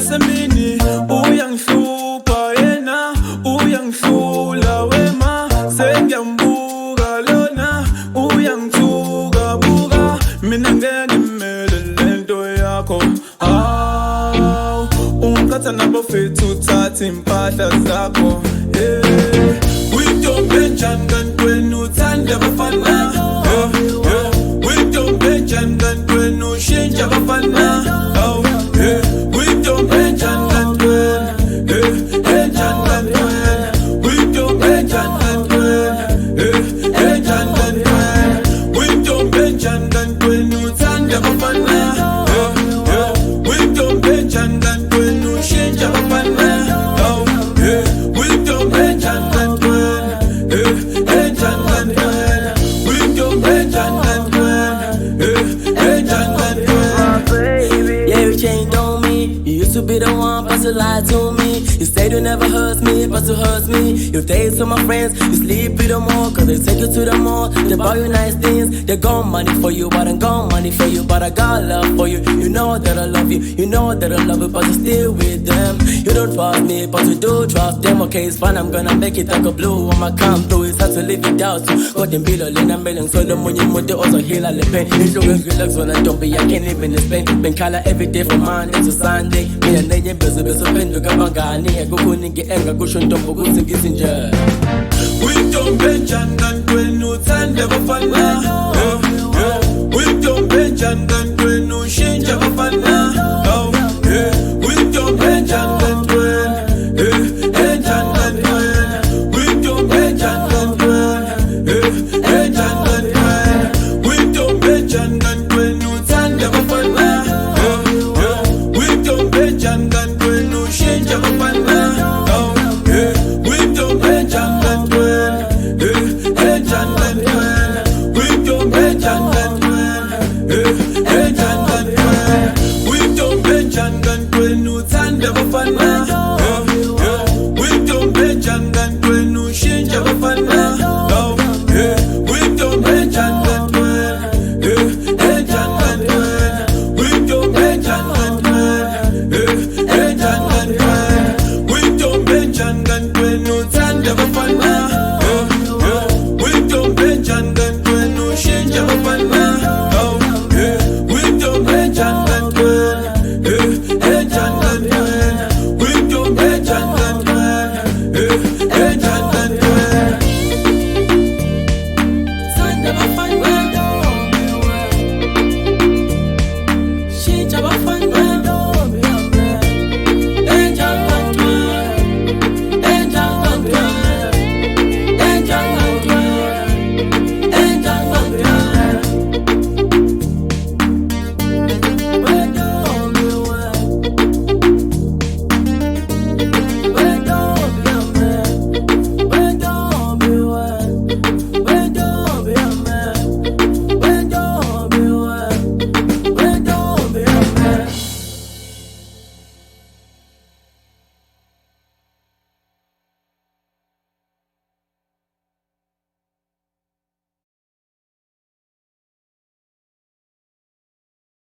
nasemini uyangihlupha yena uyangihlula wema sengiyambuka lona uyangithuka buka mina ngeke ngimele lento yakho ungithatha nabafethu uthatha impahla zakho uyintombi enjani kanti wena uthanda abafana uyintombi enjani kanti wena ushintsha abafana uyintombi enjani kanti wena enjani kanti wena uyintombi enjani kanti wena enjani kanti wena uyintombi enjani kanti wena uthanda abafana uyintombi enjani kanti wena ushintsha abafana uyintombi enjani kanti wena enjani kanti wena uyintombi enjani kanti wena enjani kanti wena. Yeah, you changed on me. You used to be the one, but you lied to me. You said you never hurt me, but you hurt me. You days with my friends, you sleep with them all, cause they take you to the mall. They buy you nice things, they got money for you, but I got money for you, but I got love for you. You know that I love you, you know that I love you, but you still with them. You don't trust me, but you do trust them. Okay, it's fine, I'm gonna make it like a blue. I'ma come through, it's hard to live without you. Got them below, Lena Melon, so the money, but also heal all the pain. You don't relax when I don't be, I can't live in this pain. Been color every day from Monday to Sunday. Me and they busy, busy, pen to come on, Gani. I go couldn't get anger, go show them, go to get in jail. Uyintombi enjani kanti wena uthanda abafana uyintombi enjani kanti wena ushintsha abafana